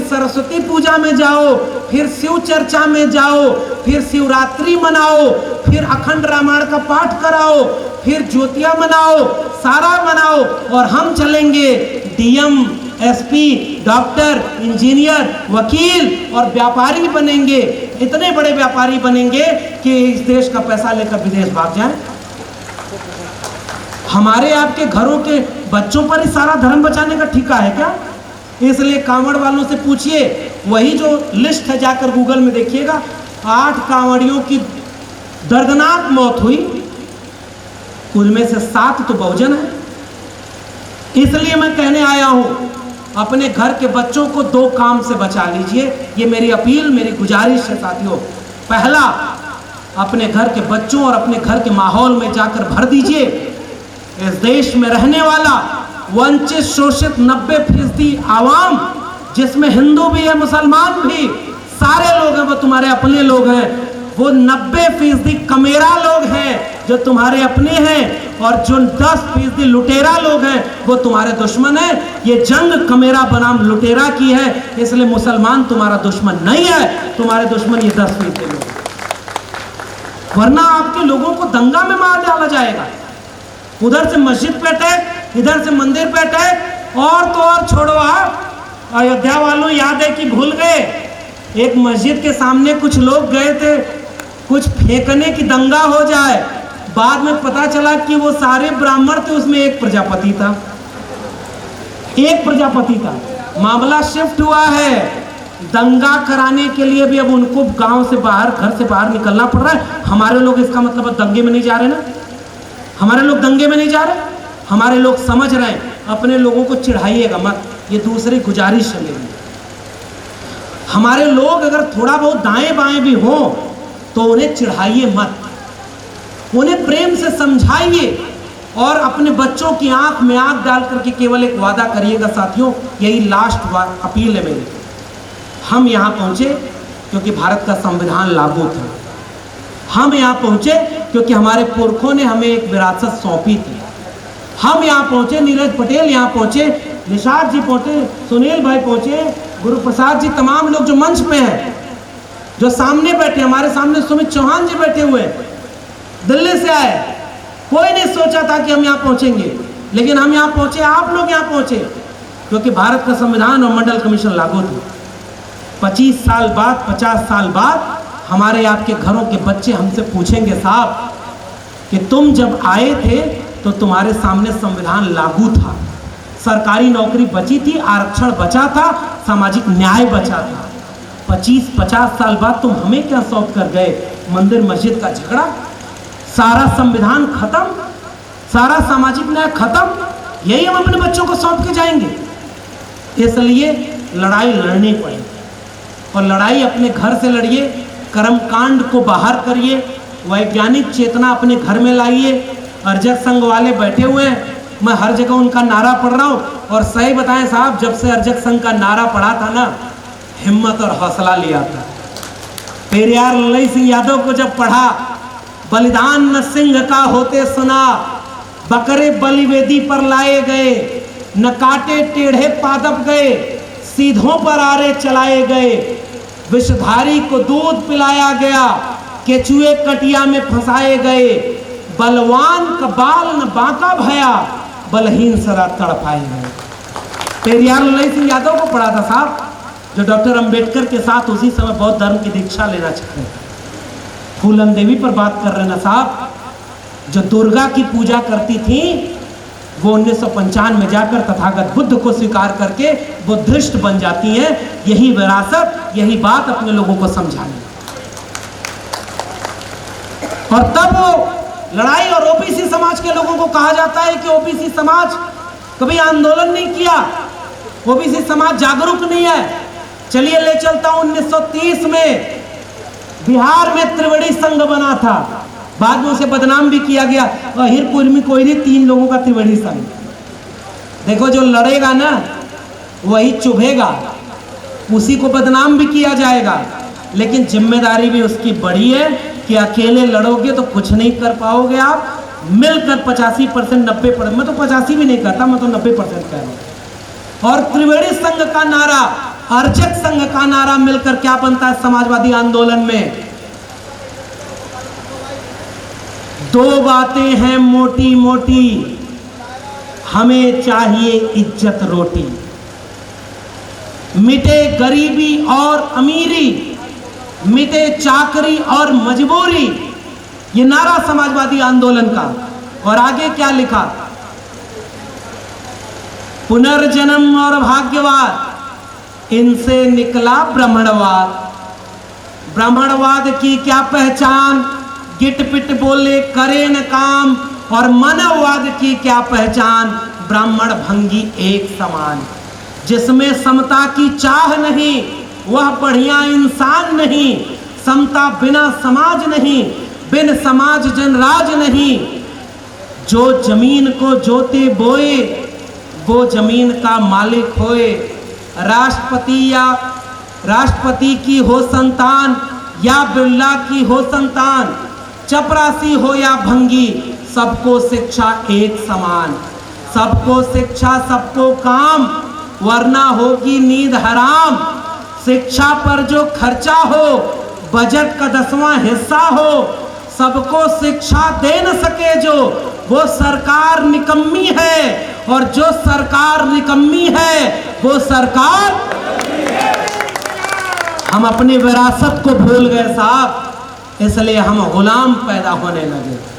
सरस्वती पूजा में जाओ, फिर शिव चर्चा में जाओ, फिर शिवरात्रि मनाओ, फिर अखंड रामायण का पाठ कराओ, फिर ज्योतियां मनाओ, सारा मनाओ, और हम चलेंगे डीएम, एसपी, डॉक्टर, इंजीनियर, वकील और व्यापारी बनेंगे। इतने बड़े व्यापारी बनेंगे कि इस देश का पैसा लेकर विदेश भाग जाए। हमारे आपके घरों के बच्चों पर ही सारा धर्म बचाने का ठेका है क्या? इसलिए कांवड़ वालों से पूछिए, वही जो लिस्ट है जाकर गूगल में देखिएगा, 8 कांवड़ियों की दर्दनाक मौत हुई, उनमें से 7 तो बहुजन है। इसलिए मैं कहने आया हूं, अपने घर के बच्चों को 2 काम से बचा लीजिए। ये मेरी अपील, मेरी गुजारिश है साथियों। पहला, अपने घर के बच्चों और अपने घर के माहौल में जाकर भर दीजिए। इस देश में रहने वाला वंचित शोषित 90% आवाम, जिसमें हिंदू भी है, मुसलमान भी, सारे लोग हैं, वो तुम्हारे अपने लोग हैं। वो 90% कमेरा लोग हैं जो तुम्हारे अपने हैं, और जो 10% लुटेरा लोग हैं वो तुम्हारे दुश्मन हैं। ये जंग कमेरा बनाम लुटेरा की है, इसलिए मुसलमान तुम्हारा दुश्मन नहीं है, तुम्हारे दुश्मन ये 10% लोग, वरना आपके लोगों को दंगा में मार डाला जाएगा। उधर से मस्जिद पे अटैक, इधर से मंदिर पे अटैक, और तो और छोड़ो आप, अयोध्या वालों याद है कि भूल गए, एक मस्जिद के सामने कुछ लोग गए थे कुछ फेंकने की, दंगा हो जाए, बाद में पता चला कि वो सारे ब्राह्मण थे, उसमें एक प्रजापति था, एक प्रजापति था। मामला शिफ्ट हुआ है, दंगा कराने के लिए भी अब उनको गांव से बाहर, घर से बाहर निकलना पड़ रहा है। हमारे लोग इसका मतलब दंगे में नहीं जा रहे ना, हमारे लोग दंगे में नहीं जा रहे, हमारे लोग समझ रहे हैं। अपने लोगों को चिढ़ाइएगा मत, ये दूसरी गुजारिश है मेरी। हमारे लोग अगर थोड़ा बहुत दाएं बाएं भी हों तो उन्हें चिढ़ाइए मत, उन्हें प्रेम से समझाइए, और अपने बच्चों की आंख में आंख डाल करके केवल एक वादा करिएगा साथियों, यही लास्ट अपील है मेरी। हम यहाँ पहुँचे क्योंकि भारत का संविधान लागू था, हम यहाँ पहुँचे क्योंकि हमारे पुरखों ने हमें एक विरासत सौंपी थी। हम यहाँ पहुँचे, नीरज पटेल यहाँ पहुँचे, निषाद जी पहुँचे, सुनील भाई पहुँचे, गुरु प्रसाद जी, तमाम लोग जो मंच पे हैं, जो सामने बैठे, हमारे सामने सुमित चौहान जी बैठे हुए, दिल्ली से आए। कोई नहीं सोचा था कि हम यहाँ पहुँचेंगे, लेकिन हम यहाँ पहुँचे, आप लोग यहाँ पहुँचे क्योंकि भारत का संविधान और मंडल कमीशन लागू थे। 25 साल बाद, 50 साल बाद हमारे आपके घरों के बच्चे हमसे पूछेंगे, साहब कि तुम जब आए थे तो तुम्हारे सामने संविधान लागू था, सरकारी नौकरी बची थी, आरक्षण बचा था, सामाजिक न्याय बचा था। 25-50 साल बाद तुम हमें क्या सौंप कर गए? मंदिर मस्जिद का झगड़ा, सारा संविधान खत्म, सारा सामाजिक न्याय खत्म, यही हम अपने बच्चों को सौंप के जाएंगे? इसलिए लड़ाई लड़नी पड़ेगी, और लड़ाई अपने घर से लड़िए, कर्मकांड को बाहर करिए, वैज्ञानिक चेतना अपने घर में लाइए। अर्जक संघ वाले बैठे हुए हैं, मैं हर जगह उनका नारा पढ़ रहा हूँ, और सही बताएं साहब, जब से अर्जक संघ का नारा पढ़ा था ना, हिम्मत और हौसला लिया था। पेरियार लल्लई सिंह यादव को जब पढ़ा, बलिदान न सिंह का होते सुना, बकरे बलिवेदी पर लाए गए, न काटे टेढ़े पादप गए, सीधों पर आरे चलाए गए, विषधारी को दूध पिलाया गया, केचुए कटिया में फंसाए गए, बलवान का बाल न बांका भया, बलहीन सरा तड़पाए गए। पेरियार लल्लई सिंह यादव को पढ़ा था साहब, जो डॉक्टर अंबेडकर के साथ उसी समय बौद्ध धर्म की दीक्षा लेना चाहते थे। फूलन देवी पर बात कर रहे ना साहब, जो दुर्गा की पूजा करती थी, वो 1995 में जाकर तथागत बुद्ध को स्वीकार करके बुद्धिस्ट बन जाती हैं। यही विरासत, यही बात अपने लोगों को समझानी। और तब वो लड़ाई, और ओबीसी समाज के लोगों को कहा जाता है कि ओबीसी समाज कभी आंदोलन नहीं किया, ओबीसी समाज जागरूक नहीं है। चलिए ले चलता हूं, 1930 में बिहार में त्रिवेणी संघ बना था, बाद में उसे बदनाम भी किया गया, अहिर कुर्मी कोयरी 3 लोगों का त्रिवेणी संघ। देखो, जो लड़ेगा ना वही चुभेगा, उसी को बदनाम भी किया जाएगा, लेकिन जिम्मेदारी भी उसकी बड़ी है कि अकेले लड़ोगे तो कुछ नहीं कर पाओगे आप, मिलकर 85% 90%, मैं तो 85 भी नहीं कहता, मैं तो 90% कह रहा हूँ। और त्रिवेणी संघ का नारा अर्जक संघ का नारा मिलकर क्या बनता है समाजवादी आंदोलन में? दो बातें हैं मोटी मोटी, हमें चाहिए इज्जत रोटी, मिटे गरीबी और अमीरी, मिटे चाकरी और मजबूरी। ये नारा समाजवादी आंदोलन का। और आगे क्या लिखा? पुनर्जन्म और भाग्यवाद, इनसे निकला ब्राह्मणवाद। ब्राह्मणवाद की क्या पहचान? गिट पिट बोले करे न काम। और मानववाद की क्या पहचान? ब्राह्मण भंगी एक समान। जिसमें समता की चाह नहीं वह बढ़िया इंसान नहीं। समता बिना समाज नहीं, बिन समाज जनराज नहीं। जो जमीन को जोते बोए वो जमीन का मालिक होए। राष्ट्रपति की हो संतान या बिरला की हो संतान, चपरासी हो या भंगी, सबको शिक्षा एक समान। सबको शिक्षा सबको काम, वरना होगी नींद हराम। शिक्षा पर जो खर्चा हो बजट का 10वां हिस्सा हो। सबको शिक्षा दे न सके जो, वो सरकार निकम्मी है। और जो सरकार निकम्मी है वो सरकार। हम अपनी विरासत को भूल गए साहब, इसलिए हम गुलाम पैदा होने लगे।